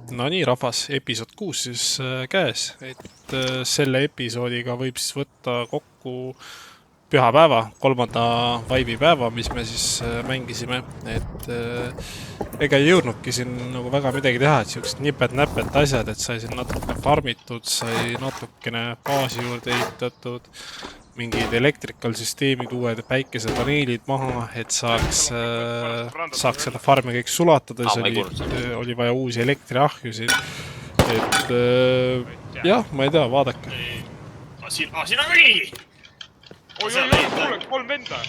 No nii, rahvas, episood 6 siis käes, et selle episoodiga võib siis võtta kokku pühapäeva, 3. vaibipäeva, mis me siis mängisime, et ega ei jõudnudki siin nagu väga midagi teha, et siuksed nipet-näpet asjad, et sai siin natuke farmitud, sai natukene baasi juurde ehitatud, mingid electrical süsteemid, uued päikesepaneelid maha, et saaks seda farmi kõik sulatada, siis oli vaja uusi elektriahjusid, et jah, ma ei tea, vaadake. Siin on mingi! Oi, kuule, 3 venda!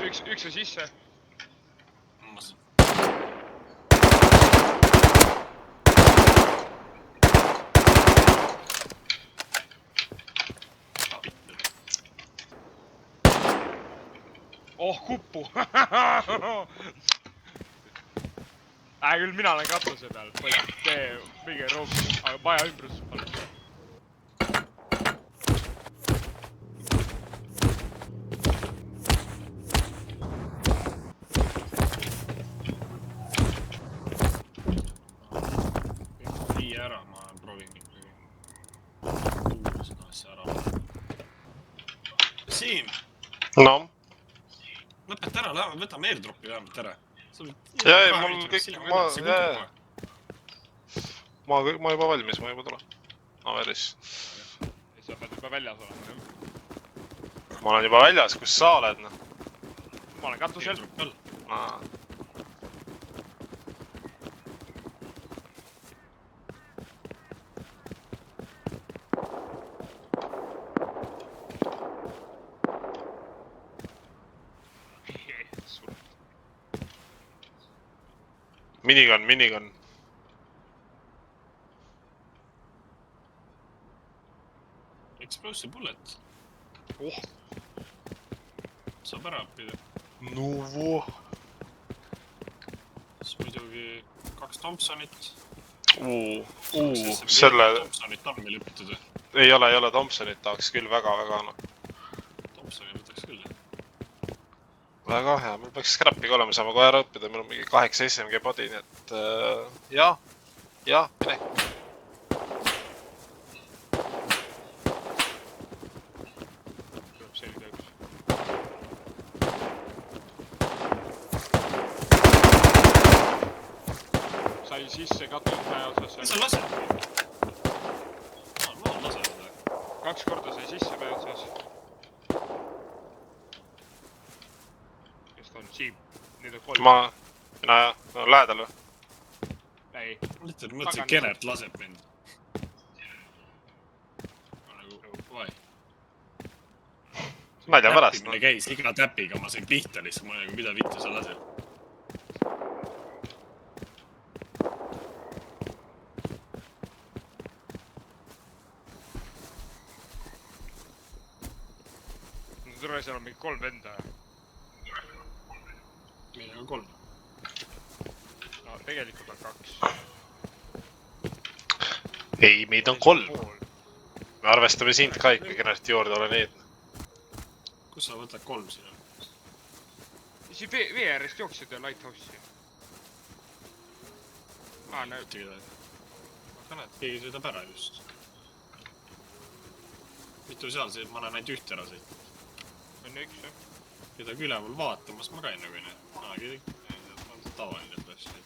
Üks on sisse. Oh, kuppu! Küll mina olen katuse peal. Tee mingi roog, aga maja ümbrus. Vii ära, ma proovin tuua seda asja ära. Siim! No? Lõpeta ära, võtame airdropi vähemalt ära. Jaa, mul kõik... Ma juba valmis, ma juba tulen. Averis. Sa pead juba väljas olema. Ma olen juba väljas, kus sa oled? Ma olen katusel. Minigun. Explosive bullet. Oh! Saab ära õppida. No voh! Siis muidugi 2 Thompsonit. Selle... Thompsonit on meil õpitud. Ei ole Thompsonit, tahaks küll väga, Thompsoni võtaks küll. Väga hea, meil peaks scrap'iga olema, saame kohe ära õppida, meil on mingi 8 SMG body, nii et jah, mine. Tuleb selge üks. Sai sisse katus mäe otsas. Mis sa lased? Ma lasen seda. 2 korda sai sisse mäe otsas. On Siim, nüüd on 3. Mina lähedal või? Ei. Mõtlesin, Kenert laseb mind. Ma nagu, vai. Ma ei tea pärast. Täppimine käis, iga täpiga ma sain pihta lihtsalt, ma nagu mida vittu sa laseb. Tule, seal on mingi 3 venda. Meil on 3. No tegelikult on 2. Ei, meid on 3. Me arvestame sind ka ikkagi ennast juurde, ole need. Kus sa võtad 3 siin on? Siin vee äärest jooksid ja Lighthouse'i. Näed. Ma näed, keegi sõidab ära just. Mitu seal see, ma näen ainult ühte ära sõit. On üks, jah? Kedagi üleval vaatamas ma käin nagu näed. Tavaline tõesti.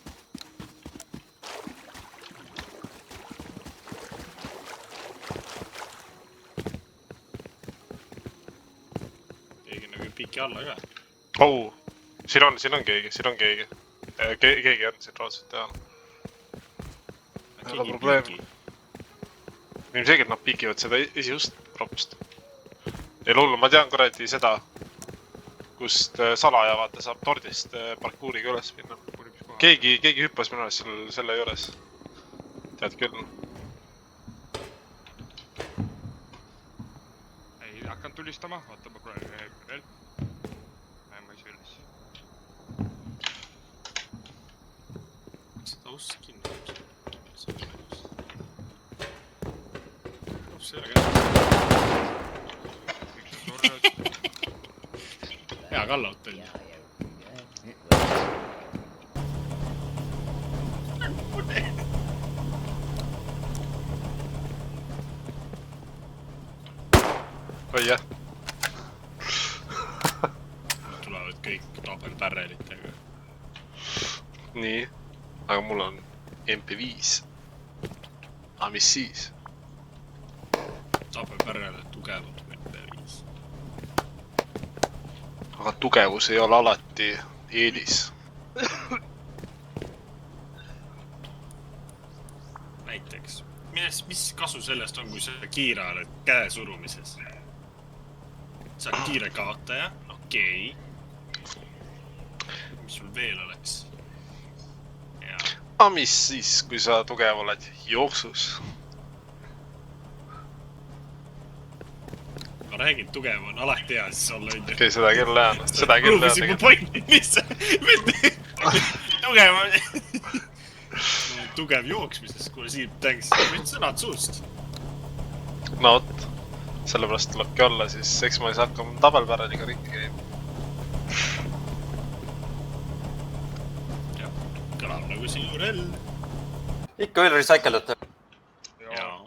Keegi nagu piki alla ka. Siin on keegi. Keegi on siin raudselt teha. Aga probleem. Ilmselgelt nad pikivad seda esiust ropust. Ei lullu, ma tean kuradi seda, kust salaja vaata saab tordist parkuuriga üles minna. Keegi hüppas minu eest selle juures. Tead küll. Ei, hakkan tulistama, vaata ma praegu veel. Näe, ma ei saa üles. Seda ust kinni. See ei ole käes. Hea kallaut oli. oi jah , tulevad kõik tabelpärrelitega . nii , aga mul on MP5 . aga mis siis ? tabelpärrele tugevad MP5 . aga tugevus ei ole alati eelis . näiteks , mis kasu sellest on , kui sa kiire oled käe surumises ? sa oled kiire kaotaja , okei . mis sul veel oleks ? jaa , aga mis siis , kui sa tugev oled jooksus ? ma räägin , tugev on alati hea siis olla , onju . okei , seda küll jah , seda küll jah proovisin mu pointi , mis tugev on . tugev jooksmises , kuule Siim , thanks , võid sõnad suust . no vot , sellepärast tulebki olla siis , eks ma ei saa hakkama tabelpäraliga ringi käima . kõlab nagu sinu rell . ikka veel recycle'date . jaa .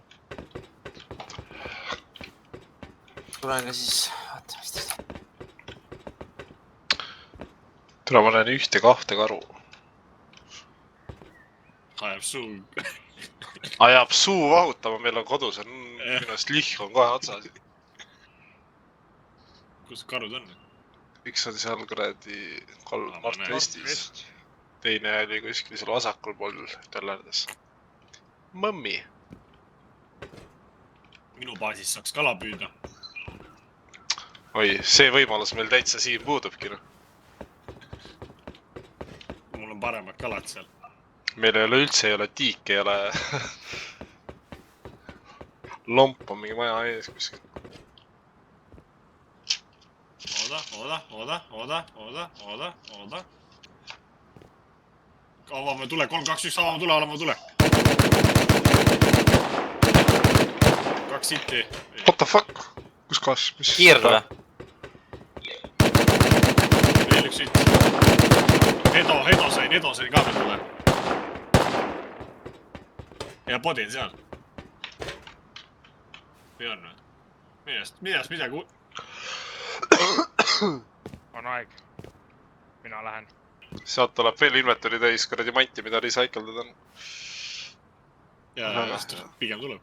tulen ka siis , vaata mis teed . tule , ma näen 1-2 karu . ajab suu . ajab suu vahutama , meil on kodus on minu arust lihv on kohe otsas . kus karud on ? üks on seal kuradi kolm ma Mart näen. Vestis . teine oli kuskil seal vasakul pool töllerdas . mõmmi . minu baasis saaks kala püüda . oi , see võimalus meil täitsa siin puudubki , noh . mul on paremad kalad seal . meil ei ole üldse , ei ole tiik , ei ole lomp on mingi maja ees kuskil . oota . avame tule , 3, 2, 1 , avame tule . 2 sitti . What the fuck ? kus kohas , mis ? kiirle või ? veel üks sitt . Edo sain ka veel tule . ja podin seal . või on või ? millest midagi . on aeg . mina lähen . sealt tuleb veel inventory täis kuradi manti , mida recycle dada on . ja pigem tuleb .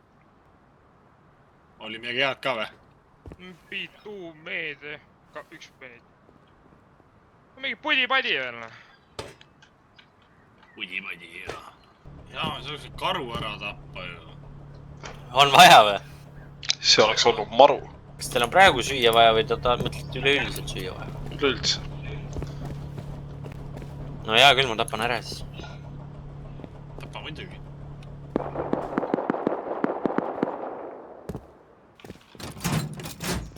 oli midagi head ka või ? Piitu meed , üks meed . mingi pudi-padi veel noh . pudi-padi hea . jaa , me saaks karu ära tappa ju . on vaja või ? see oleks olnud maru . kas teil on praegu süüa vaja või te mõtlete üleüldiselt süüa vaja ? üleüldse . no hea küll , ma tapan ära siis . tapa muidugi .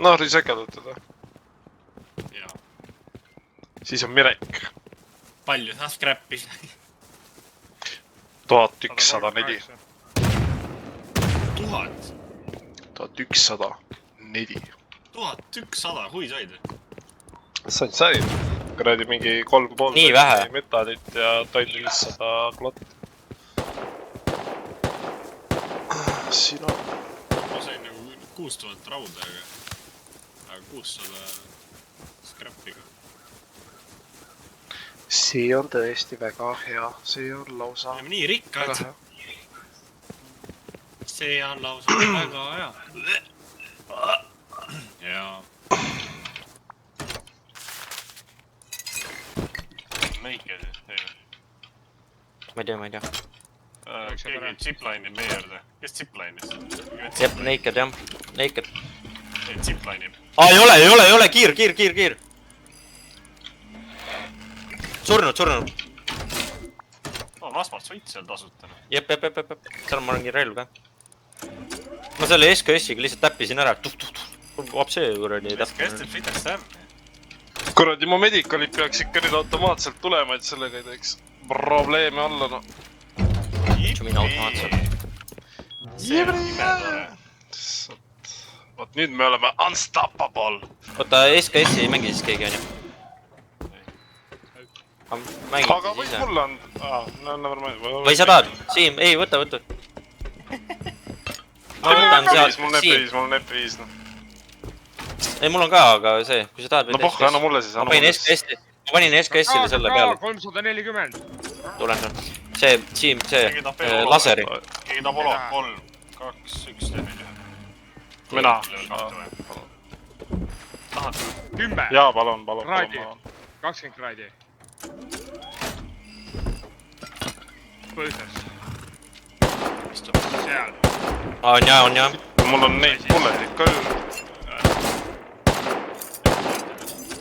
noh , recycle dad teda . jaa . siis on Mirek . palju sa scrap'i sai ? 1104. 1000 . 1104. 1100 , hui said ? sain . kuradi mingi 3,5 Nii vähe? metallit ja tonn 500 klotti . siin on . ma sain nagu 6000 rauda , aga 600 scrap'i ka . see on tõesti väga hea , see on lausa oleme nii rikkad väga . hea . see on lausa väga hea . jaa . Naked , ma ei tea . keegi zipline'ib meie juurde . kes zipline'is ? jep , naked jah , naked . Zipline'ib . ei ole , kiir . surnud . on asfaltsvõit seal tasuta . jep , seal on ma mingi relv ka . ma selle SKS-iga lihtsalt täppisin ära , vapsi kuradi SKS teeb sõidaks särmi . kuradi , mu medikalid peaks ikka nüüd automaatselt tulema , et sellega ei teeks probleeme olla , no . mina automaatselt . see on imetore . vot nüüd me oleme unstoppable . oota , SKS-i ei mängi siis keegi onju ? mängid aga siis võid ise . mulle anda . või sa tahad ? Siim , ei võta . ma võtan sealt mul on Siim . F5 , mul on F5 . ei , mul on ka , aga see , kui sa tahad , no pohh , anna mulle siis , ma anna panin mulle siis . SKS-i , ma panin SKS-ile selle peale , 340 . tulen . see , Siim , see laseri . keegi tahab olo , 3 , 2, 1 , teeme ühe . mina . tahad ? 10 . jaa , palun , palun , Kraadi. palun . 20 kraadi . põõsas . seal . on ja . mul on neid bulletid ka ju .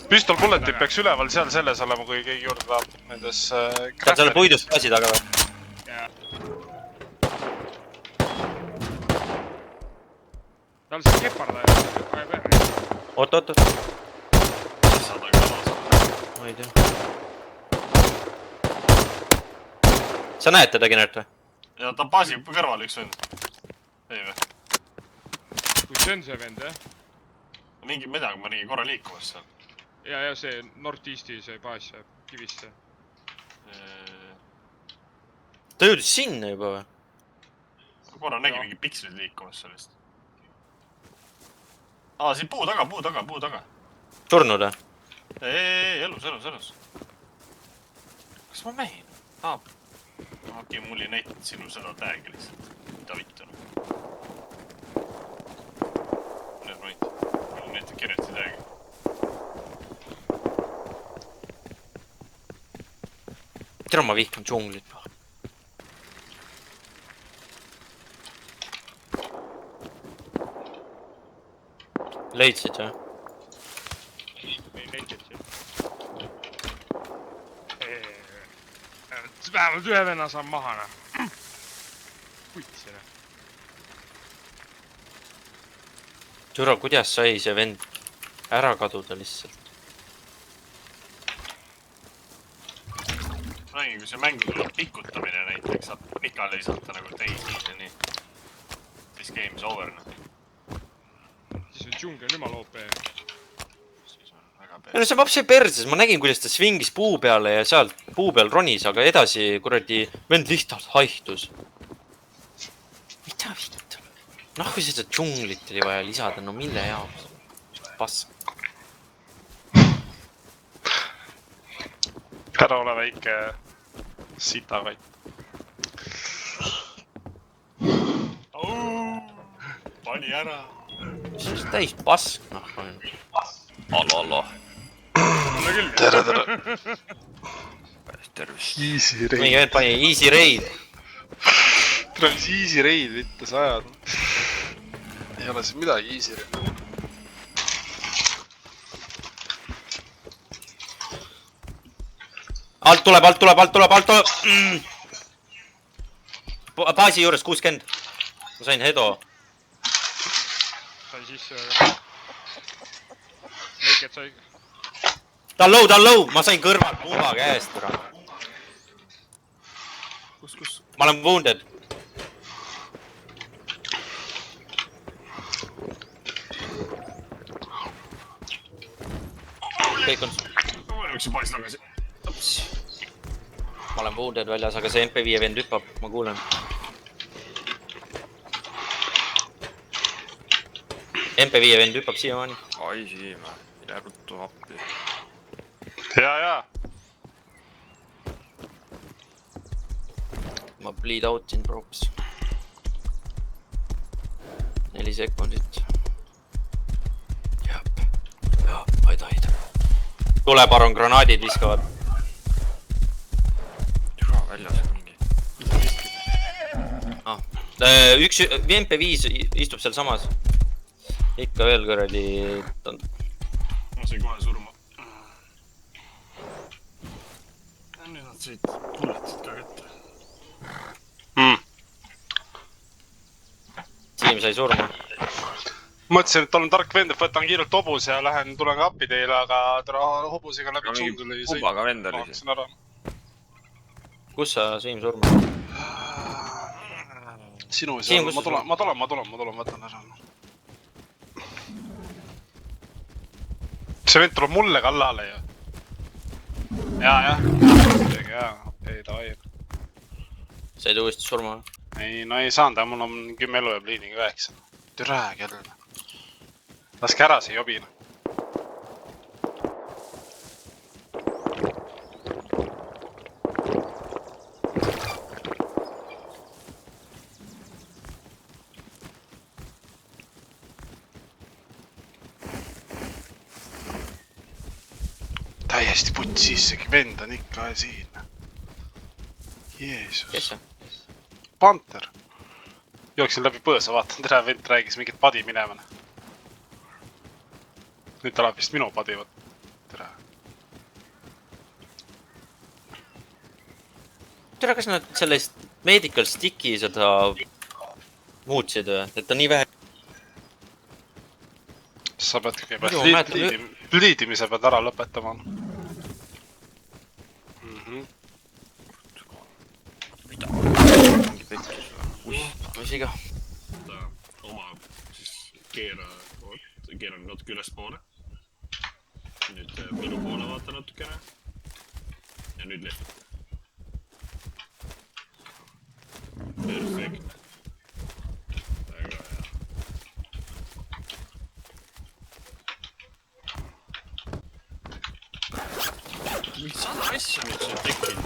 püstol bulletid peaks üleval seal selles olema , kui keegi juurde tahab nendes . saad selle puidust gaasi taga või ? tal see keparda ja oot , saad aga kaasa . ma ei tea . sa näed teda , Kinert või ? ja ta on baasi kõrval üks vend . ei või ? kui see on see vend , jah ? mingi , ma ei tea , ma nägin korra liikumas seal . ja see North-Easti see baas kivisse . ta jõudis sinna juba või ? korra nägin mingi pikslid liikumas sellest . aa , siin puu taga , puu taga , puu taga . surnud või ? ei , elus , elus , elus . kas ma mähin ? aa , okei , mul ei näidanud sinu seda tag'i lihtsalt . mida vittu noh . Need ma ei tea . mul näitab Keneti tag'i . tere , ma vihkan džunglit . leidsid või ? ei leidnud siin . vähemalt ühe venna saan maha , noh . kutsi , noh . türa , kuidas sai see vend ära kaduda lihtsalt ? ma nägin , kui see mängu tuleb pikutamine näiteks , saab pikali visata nagu teisi , nii . This game is over , noh . siis on džungel jumala OP . siis on väga ei no see paps jäi perses , ma nägin , kuidas ta svingis puu peale ja sealt puu peal ronis , aga edasi kuradi vend lihtsalt haihtus . mida vittu ? noh , kui seda džunglit oli vaja lisada , no mille jaoks ? pask . ära ole väike sitakott . pani ära . see on täis pask , noh . alala . tere , tere . tervist . Easy mingi raid . vend pani easy raid . tere , mis easy raid , mitte sa ajad . ei ole siin midagi easy raid . alt tuleb , alt tuleb , alt tuleb , alt tuleb mm. . baasi juures 60 . ma sain Hedo . sai sisse , aga . Naked sai . ta on low , ma sain kõrvalt pumba käest ära . kus ? ma olen wounded . kõik on , ma jooksin paas tagasi . ma olen wounded väljas , aga see MP5 vend hüppab , ma kuulen . MP5 vend hüppab siiamaani . ai Siim , mine ruttu appi . ja . ma bleed out in props . 4 sekundit . jah , I died . tule , palun , granaadid viskavad . türa väljas on mingi . üks MP5 istub seal samas . ikka veel kuradi . ma sain kohe surma . nüüd nad said bulletid ka kätte . Siim sai surma . mõtlesin , et olen tark vend , et võtan kiirelt hobuse ja lähen , tulen ka appi teile , aga tere hobusega läbi džungli kumbaga vend oli siis . sõin ära . kus sa , Siim , surma ? sinu ei Siim, saa , kus ma sa- tulen , võtan ära . see vend tuleb mulle kallale ju . jah . jaa, ei davai. Said uuesti surma? Ei, no ei saanud, mul on 10 elu ja bleeding 9. Türä kell. Laske ära see jobina. Täiesti putsi sissegi, vend on ikka siin. Jeesus. Kes see? Panter. Jooksin läbi põõsa, vaatan, tere, vend räägis mingit padi minema. Nüüd ta läheb vist minu padi, võt. Tere. Tere, kas nad sellest medical stick'i seda muutsid või? Et ta nii vähe... Sa pead Muidu ma kõigepealt mäletan- liidimise pead ära lõpetama. mingi pettus või? Mis iga? Oma siis keeran natuke ülespoole. Nüüd minu poole vaata natukene. Ja nüüd lehvita. Perfektne. Väga hea. Mingi 100 asja nüüd siin tekkinud.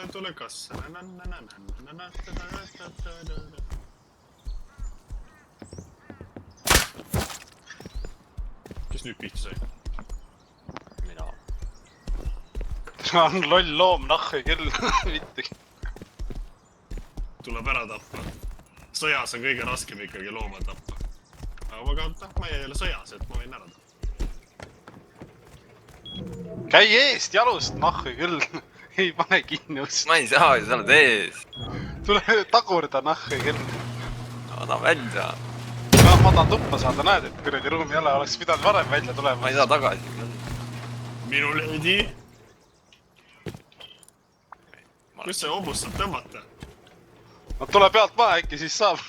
Tule kassa. Kes nüüd pihta sai? Mina. On loll loom, nahhe küll. Vittigi. Tuleb ära tappa. Sõjas on kõige raskem ikkagi looma tappa. Aga ma ei ole sõjas, et ma võin ära tappa. Käi eest jalust, nahhe küll. Ei pane kinni ust. Ma ei saa ju, sa oled ees. Tule tagurda, nahhe küll. Anna välja. Ma tahan tuppa saada, näed, et kuradi ruumi jälle oleks pidanud varem välja tulema. Ma ei saa tagasi. Minu leedi. Kus see hobust saab tõmmata? No tule pealt maha, äkki siis saab.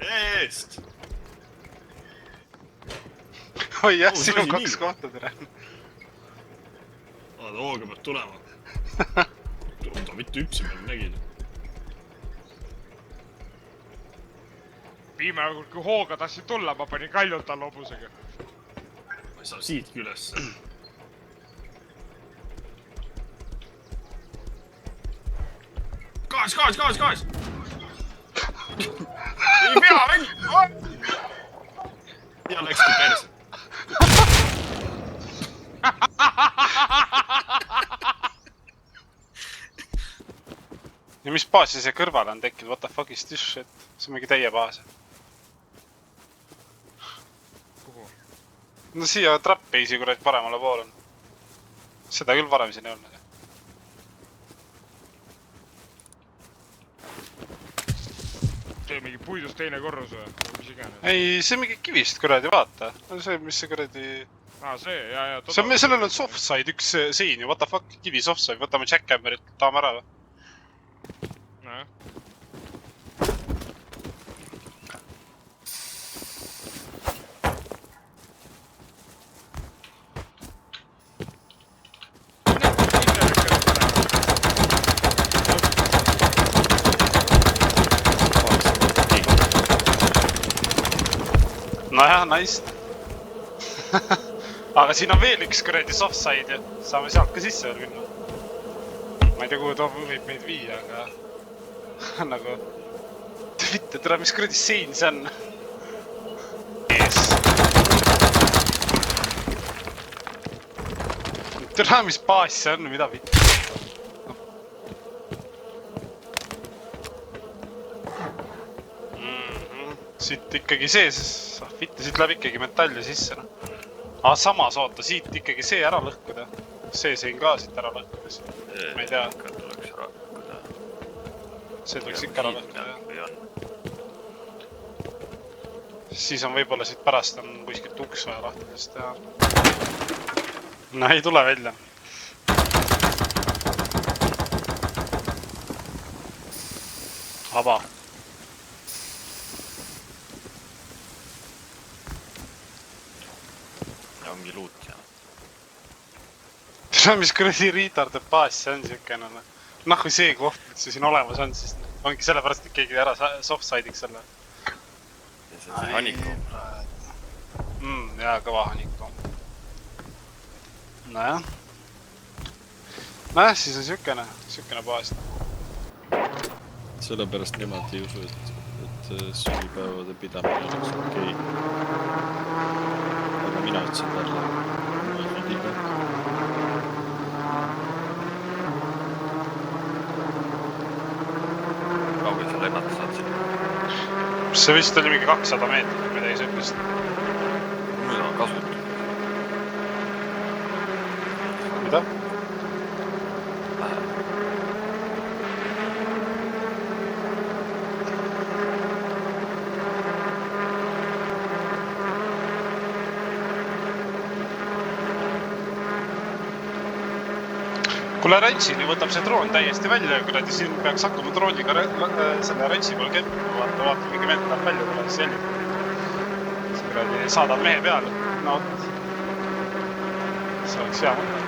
Eest! Oi jah, Oh, see siin on oli 2 nii. kohta tere. Ta hooga peab tulema. Ta mitu üpsi peal nägid. Viimane kord, kui hooga tahtsin tulla, ma panin kaljult alla hobusega. Ma ei saa siitki ülesse. Gaas! Ei pea, vend! Ja läkski perse. Ja mis baasi see kõrvale on tekkinud? What the fuck is this shit? See on mingi teie baas. Kuhu? No siia trap-base'i kuradi paremale poole on. Seda küll varem siin ei olnud. See on mingi puidust teine korrus või? Mis iganes. Ei, see on mingi kivist kuradi, vaata. See, mis see kuradi... See, ja. Sellel on softside üks siin ju, what the fuck, kivi softside. Võtame jackhammerit, tahame ära või? Nojah. Nojah, nice. Aga siin on veel üks kuradi softside ja saame sealt ka sisse veel minna. Ma ei tea, kuhu ta võib meid viia, aga... nagu... Mitte, tere, mis kuradi sein see on? Ees. Tere, mis baas see on, mida vitt? Siit ikkagi sees, vitte, siit läheb ikkagi metalli sisse, noh. Aga samas oota, siit ikkagi see ära lõhkuda. See sein ka siit ära lõhkuda. Ma ei tea. Tuleks ära lõhkuda. See tuleks ikka ära lõhkuda, jah. Või on? Siis on võib-olla siit pärast on kuskilt uks vaja lahtidest teha. No ei tule välja. Vaba. ja mingi loot ja. tere, mis kuradi retarded baas see on siukene. Noh, kui see koht üldse siin olemas on, siis ongi sellepärast, et keegi ära soft-side'iks selle. Ja see on see honeycomb. Jaa, kõva honeycomb. Nojah. Nojah, siis on siukene baas. Sellepärast nemad ei usu, et sünnipäevade pidamine oleks okei. Aga mina ütlesin talle, ma sündiga. Kaugel sa lennata saad siin? See vist oli mingi 200 meetrit, midagi sellist. Muidu on kasulik. Mida? Kuule, rantsini võtab see droon täiesti välja, kuradi siin peaks hakkama drooniga selle rantsi poole kempima, vaata mingi vend läheb välja, tule siis jälgib. See kuradi saadab mehe peale, no vot. See oleks hea mõte.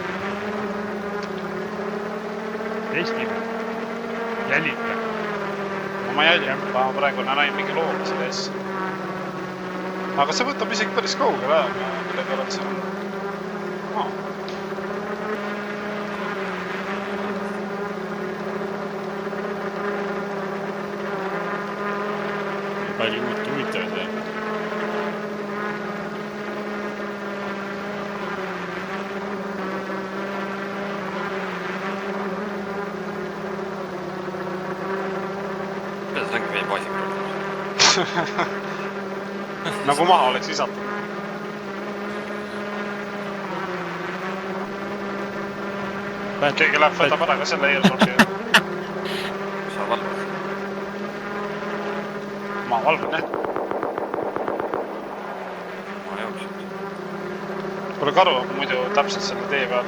Testime. Jälite. No ma jälgin, ma praegu näin mingi looga selle ees. Aga see võtab isegi päris kaugele aega, millega oleks seal. Palju huvitavaid jah. Kuidas ongi meie baasi praegu? Nagu maha oleks visatud. Keegi läheb võtab ära ka selle eelsorgi. Sa valvad. Ma valvan jah. Ma jooksin. Kuule, karu on muidu täpselt selle tee peal.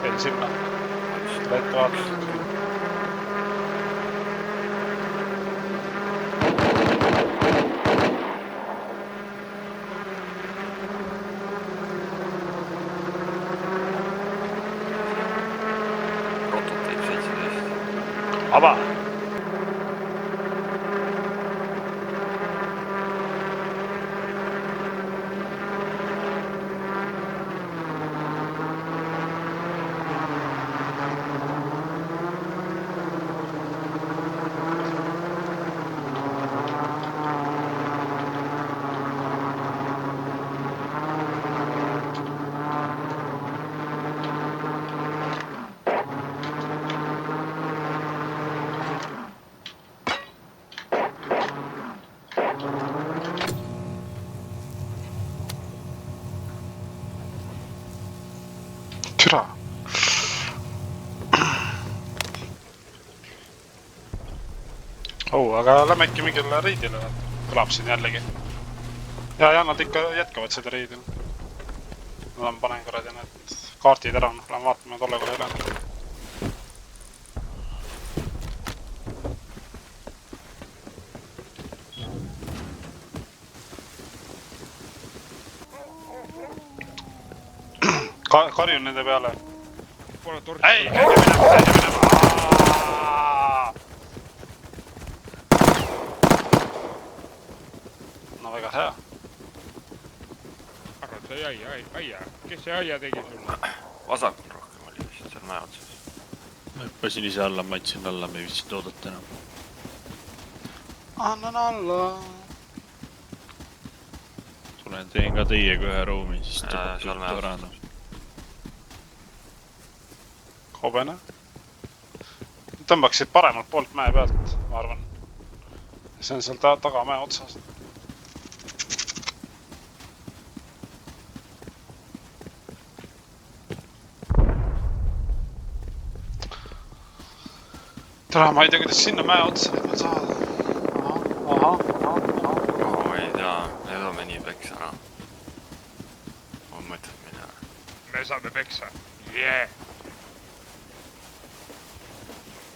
Veel sinna. Seda ette vaatad. Prototype 17. Aba! Türa. Aga lämme äkki mingile reidile, kõlab siin jällegi. Ja nad ikka jätkavad seda reidil. Ma panen kuradi need kaardid ära, lähen vaatame tolle kohe üle. Karjun nende peale. Pole tordi. Ei, käige minema. No väga hea. Arvad, see aia. Kes see aia tegi sulle? Vasakul rohkem oli vist seal mäe otsas. Ma hüppasin ise alla, ma andsin alla, me ei viitsinud oodata enam. Annan alla. Tulen teen ka teiega ühe ruumi, siis seal tõmbab mäe ära. otsas. Hobene. Tõmbaksid paremalt poolt mäe pealt, ma arvan. See on seal taga mäe otsas. Tere, ma ei tea, kuidas sinna mäe otsa võib saada. Aha. Ma ei tea, me toome nii peksa ära. On mõtet minna. Me saame peksa. Jee.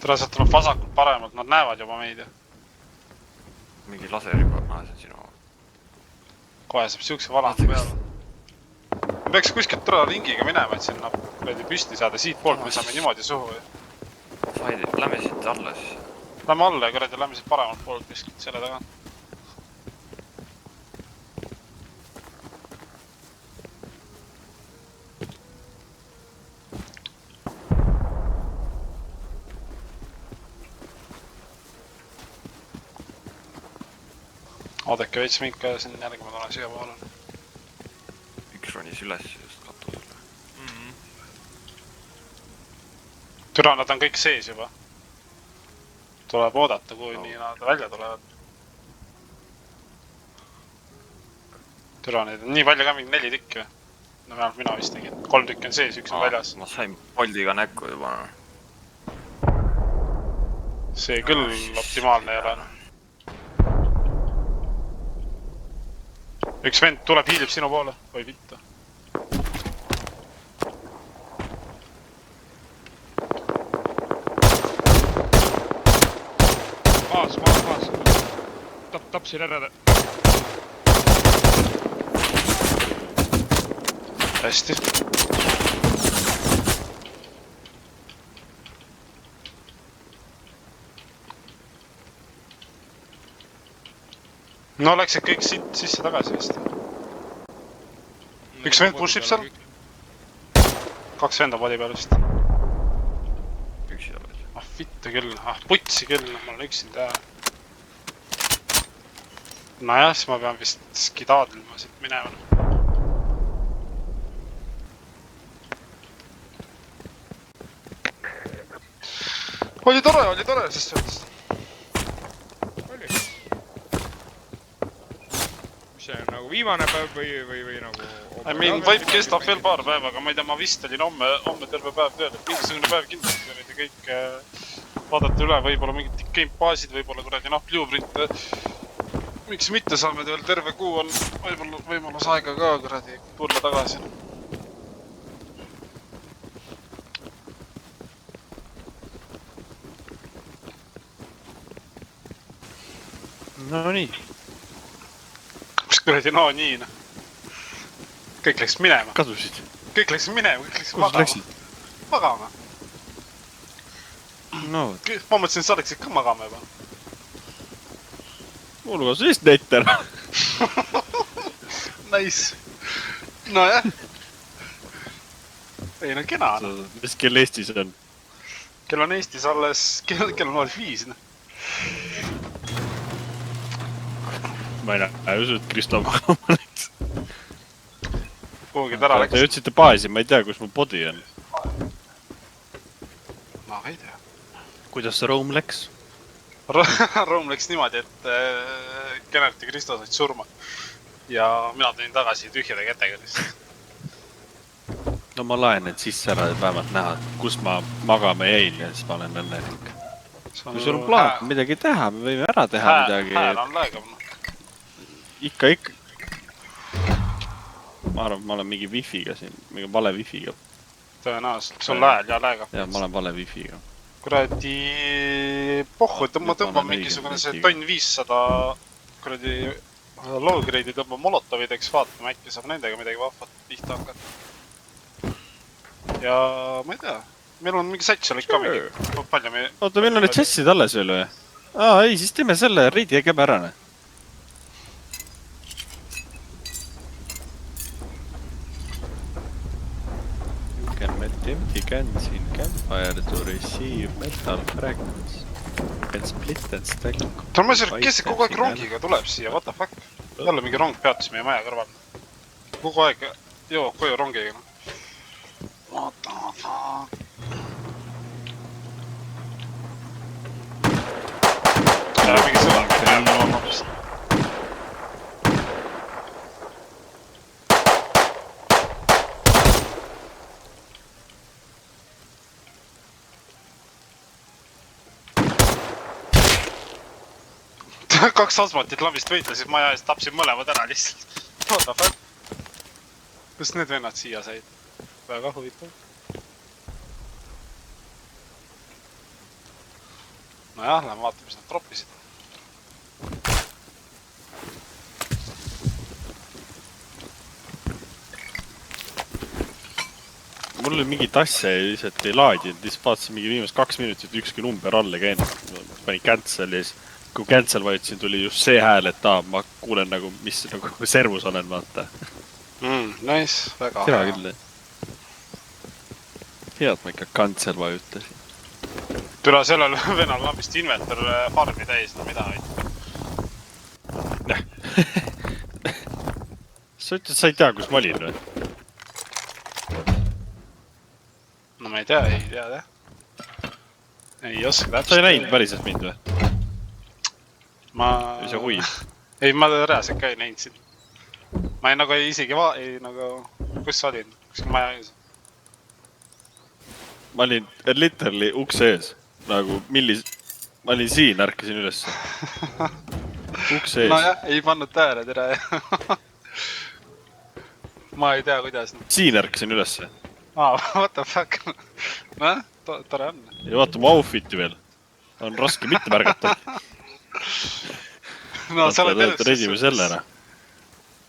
Tere, sealt tuleb vasakult paremalt, nad näevad juba meid. Mingi laser juba, see on sinu. Kohe saab siukse valanda peale. peaks kuskilt tule ringiga minema, et sinna püsti saada. Siit poolt me saame niimoodi suhu. Lähme siit alla siis. Lähme alla ja kuradi lähme siit paremalt poolt kuskilt selle taga. Oodake veits mind ka siin järgi ma tulen siia poole. Üks ronis üles just katusele. Türa, nad on kõik sees juba. Tuleb oodata, kui nii nad välja tulevad. Türa, neid on nii palju ka mingi 4 tükki või? No vähemalt mina vist tegin. 3 tükki on sees, 1 on väljas. Ma sain Boldiga näkku juba. See küll optimaalne ei ole. Üks vend tuleb, hiilib sinu poole. Oi vittu. Maas. Tapsin ära. Hästi. No läksid kõik siit sisse tagasi vist. Üks vend pushib seal. 2 venda podi peal vist. Üksi oled. Ah vittu küll, putsi küll, ma olen üksin teha. Nojah, siis ma pean vist skidaadlima siit minema. Oli tore, sest öeldes. Oli. Mis see on nagu viimane päev või nagu... Vaip kestab veel paar päeva, aga ma ei tea, ma vist olin homme terve päev tööl, et mingisugune päev kindlasti olid ja kõik vaadata üle, võib-olla mingid game-baasid, võib-olla kuradi blueprint. Miks mitte saame veel terve kuu on võib-olla võimalus aega ka kuradi tulla tagasi. No nii. Mis kuradi nii. Kõik läks minema. Kadusid. Kõik läks minema, kõik läks Kus magama. läksid? Magama. No, Ma mõtlesin, et sa oleksid ka magama juba. mul ka siis netter. Nice. Nojah. Ei no kena. Mis kell Eestis on? Kell on Eestis alles, kell on 5. Ma ei usu, et Kristo magama läks. Kuhugi tära Te läks. jõudsite baasi, ma ei tea, kus mu body on. Ma ei tea. Kuidas see room läks? Room läks niimoodi, et Kennert ja Kristo said surma. Ja mina tulin tagasi tühjade kätega lihtsalt. No ma laen need sisse ära, et vähemalt näha, kus ma magama jäin ja siis ma olen õnnelik. Kui sul on plaan midagi teha, me võime ära teha midagi. Hääl on laegav. Ikka. Ma arvan, et ma olen mingi wifi'ga siin, mingi vale wifi'ga. Tõenäoliselt. Sul hääl ja laegav. Jah, ma olen vale wifi'ga. Kuradi pohhu, ma tõmban mingisugune see tonn 500 kuradi low grade'i tõmban molotovideks, vaatame äkki saab nendega midagi vahvat pihta hakata. Ja ma ei tea, meil on mingi sats olid ka mingi, palju me... Oota, meil on need chessid alles veel või? Ei, siis teeme selle reidi ja käbe ära. You can met empty cans in campfire to receive metal fragments. You can split and stack. Kes see kogu aeg rongiga tuleb siia, what the fuck? Jälle mingi rong peatus meie maja kõrval. Kogu aeg jõuab koju rongiga. What the fuck? Ja mingi sõlm peab olema vist. Kaks asmatit lavist võitlesid maja eest, tapsid mõlemad ära lihtsalt. What the fuck? Kust need vennad siia said? Väga huvitav. Nojah, lähme vaatame, mis nad troppisid. mul oli mingit asja ja lihtsalt ei laadinud, lihtsalt vaatasin mingi viimased 2 minutit, ükski number alla ei käinud. Panin cancel ja siis, kui cancel vajutasin, tuli just see hääl, et ma kuulen nagu, mis nagu servus olen, vaata. Nice, väga Tea küll. Head ma ikka cancel vajutasin. Tule sellel venal on vist inventor farmi täis, no mida võid. Sa ütled, sa ei tea, kus ma olin või? No ma ei tea jah. Ei oska täpselt. Sa ei näinud päriselt mind või? Või sa huid? Ei, ma reaalselt ka ei näinud sind. Ma ei nagu isegi kus sa olid? Kuskil maja ees? Ma olin literally ukse ees. Nagu ma olin siin, ärkasin ülesse. Ukse ees. Nojah, ei pannud tähele, tere. Ma ei tea, kuidas. Siin ärkasin ülesse. What the fuck? Noh, tore on. Ja vaata mu outfiti veel. On raske mitte märgata. No sa oled elus. Redime selle ära.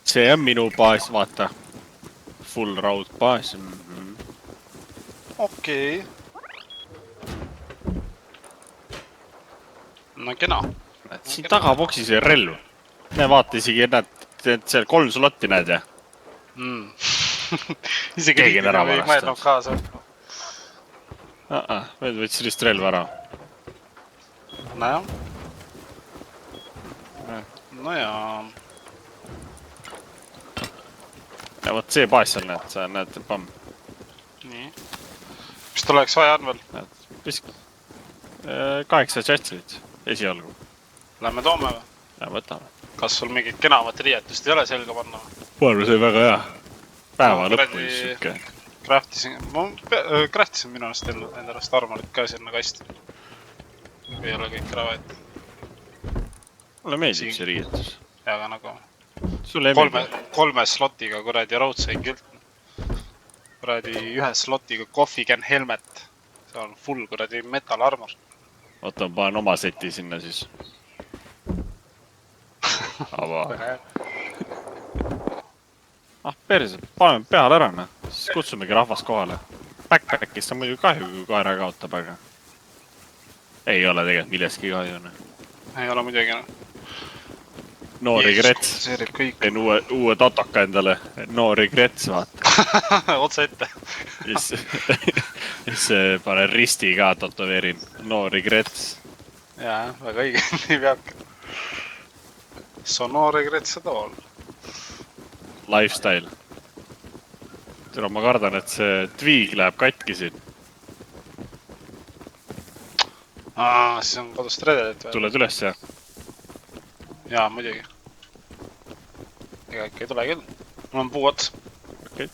See on minu baas, vaata. Full raud baas. Okei. No kena. Siin tagaboksis on relv. Näe, vaata isegi, näed, seal 3 slotti näed ja. Isegi Keegi on ära ei mõelnud kaasa. Veel võttis sellist relva ära. Nojah. Nojaa. Ja võt see baas seal näed, sa näed, pamm. Nii. Mis tuleks vaja on veel? 8 chatsit esialgu. Lähme toome või? Ja võtame. Kas sul mingit kenamat riietust ei ole selga panna? Ma arvan, see väga hea. Päeva lõppu siuke. Craftisin minu arust endalast armorit ka sinna kasti. Kui ei ole kõik ära võetud. Mulle meeldib see riietus. Ja aga nagu... Sulle ei meeldib? 3 slotiga kuradi roadsain kilt. Kuradi 1 slotiga coffee can helmet. See on full kuradi metal armor. Oota, ma panen oma seti sinna siis. Ava. Perse, paneme peale ära, noh. Siis kutsumegi rahvast kohale. Backpackist on muidu kahju, kui kaera kaotab, aga... Ei ole tegelikult milleski kahju, noh. Ei ole muidugi, No regrets. Teen uue tatoka endale. No regrets, vaata. Otse ette. Siis panen risti ka tatoveerin. No regrets. Jaa, väga õige. Nii peabki. So no regrets at all. Lifestyle. Tule, ma kardan, et see tviig läheb katki siin. Siis on kodust redelit või? Tuled üles, jah? Jaa, muidugi. Ega ikka ei tule küll. Mul on puu ots. Okei.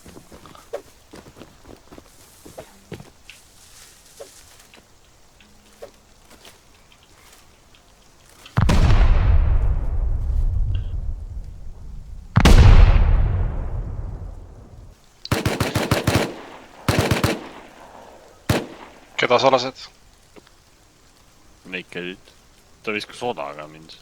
Keda sa lased? Naked. Ta viskas odaga mind.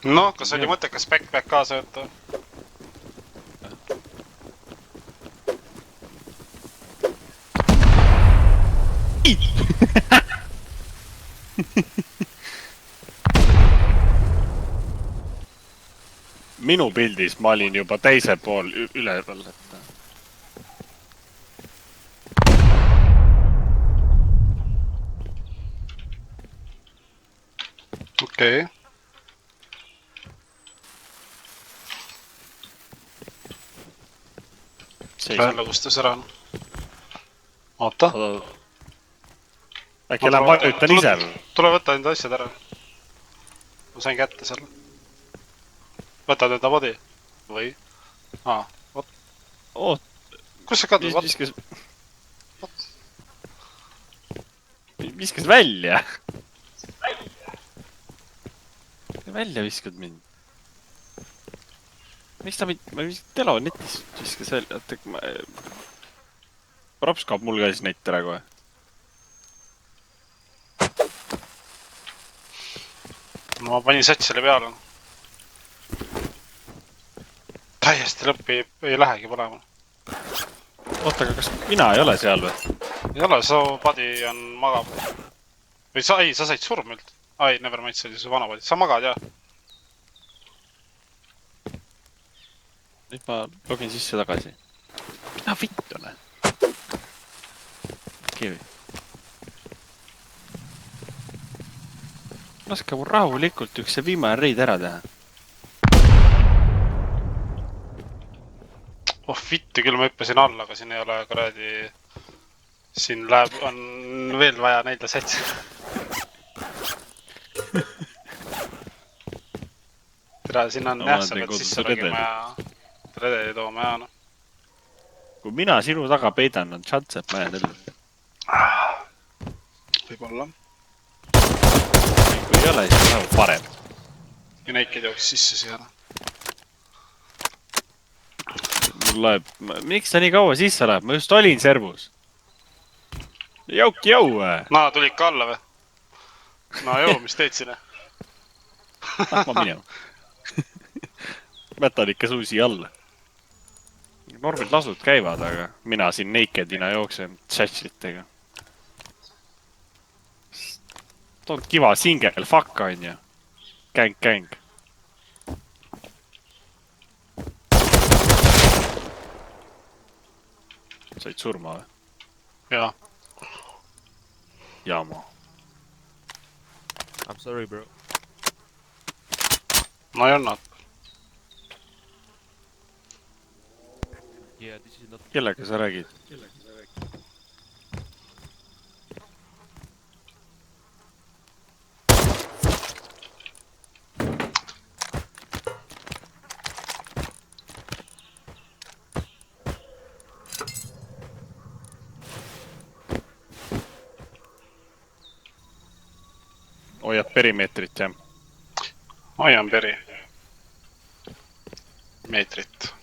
No, kas oli mõttekas backpack kaasa võtta? Minu pildis ma olin juba teisel pool üleval, et... Okei. Lähenlõgustus ära on. Oota. Äkki lähen vajutan ise või? Tule võtta enda asjad ära. Ma sain kätte seal. Võtad enda body? Või? Vot. Oot. Kus sa kadud? Viskas välja. Välja viskad mind. Miks ta mind... Ma viskas telenetis viskas välja. Props kaob mul ka siis net ära kohe. no ma panin satsile peale. Täiesti lõppi ei lähegi põlema. oota, aga kas mina ei ole seal või? Ei ole, su padi on magab. Või sa said surmilt. Ai, nevermind, see oli su vana padi. Sa magad, jah? Nüüd ma login sisse tagasi. Mida vittu, näe? Kivi. Laske mul rahulikult üks see viimane reid ära teha. Oh vittu, küll ma hüppasin alla, aga siin ei ole kuradi... Siin läheb, on veel vaja näida sats. Tere, siin on jah, sa pead sisse logima ja... Redeli tooma ja noh. Kui mina sinu taga peidan, on chance, et ma jään ellu. Võib-olla. Kui ei ole, siis on nagu parem. Ja näiked jooks sisse siia. Mul läheb... Miks ta nii kaua sisse läheb? Ma just olin servus. Jauki jau! No, tulid ka alla või? No joo, mis teed sinna? Ma minema. Mätan ikka suusi alla. Normid lasud käivad, aga mina siin nakedina jooksen chatšitega. Toon kiva singel, fuck on ju. Käng. Said surma või? Jaa. Jaama. I'm sorry, bro. No ei annab. Yeah, this is not... Kellega sa räägid? Hoiad perimeetrit, jah? Hoian peri. Meetrit.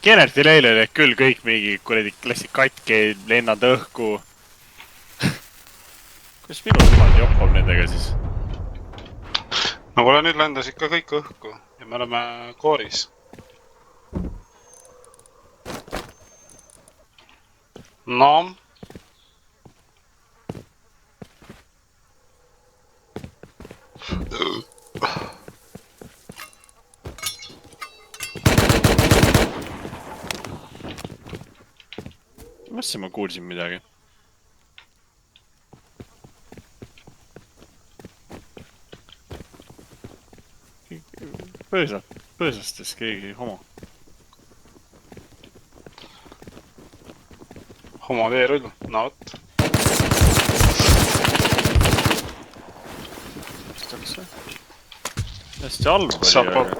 Genertil eile olid küll kõik mingi kuradi klassi katki, lennad õhku. Kuidas minu niimoodi joppab nendega siis? No kuule, nüüd lendas ikka kõik õhku ja me oleme kooris. No. Mõtlesin, ma kuulsin midagi. Põõsastes keegi homo. Homo teerull, no vot. Mis ta oleks see? Hästi halb oli, Saab aga...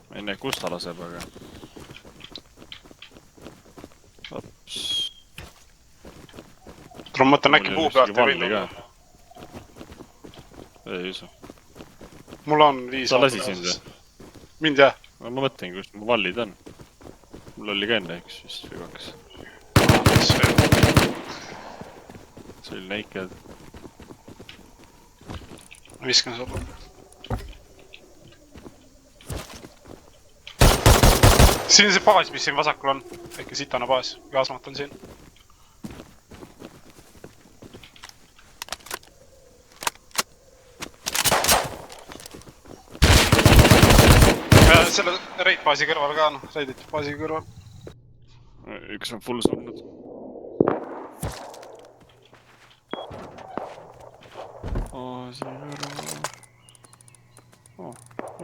Ma ei näe, kus ta laseb, aga... Ops... Tule mõtlen äkki puu pealt ei võinud. Ei usu. Mul on 5 Sa lasi sind või? Mind jah. Ma mõtlen, kus mu vallid on. Mul oli ka enne üks vist või 2. See oli naked. Ma viskan sulle. Siin on see baas, mis siin vasakul on. Väike sitane baas. Gaasmat on siin. Selle raid-baasi kõrval ka on. Raiditi baasi kõrval. Üks on full surnud. Baasi kõrval...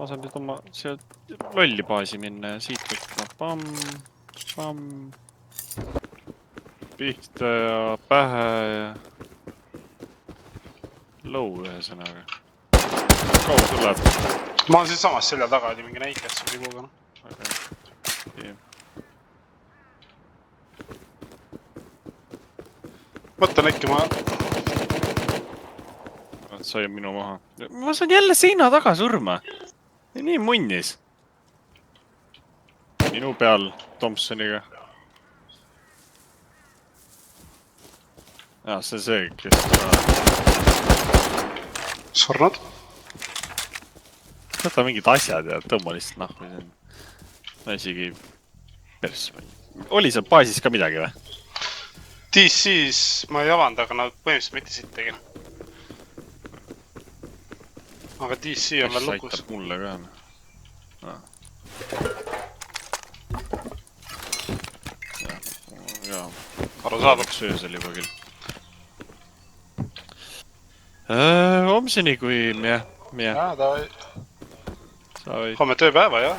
Lasen nüüd oma sealt lolli baasi minna ja siit võtta. Pamm. Pihta ja pähe ja... Low ühesõnaga. Kaua sul läheb? Ma olen siin samas selja taga, oli mingi näikest sul libuga. võtan äkki ma... sai minu maha. Ma saan jälle seina taga surma. Nii munnis. Minu peal Thompsoniga. Jaa, see on see, kes... Surnud? Võta mingid asjad ja tõmba lihtsalt nahku. Ma isegi... Pers... Oli seal baasis ka midagi või? DC's ma ei avanda, aga nad põhimõtteliselt mitte siit tegin. Aga DC on veel lukus. Aitab mulle ka. Jaa. Arusaadav. Söösel juba küll. Homseni kui... Jah. Jaa, ta... Sa või... Homme tööpäeva, jah.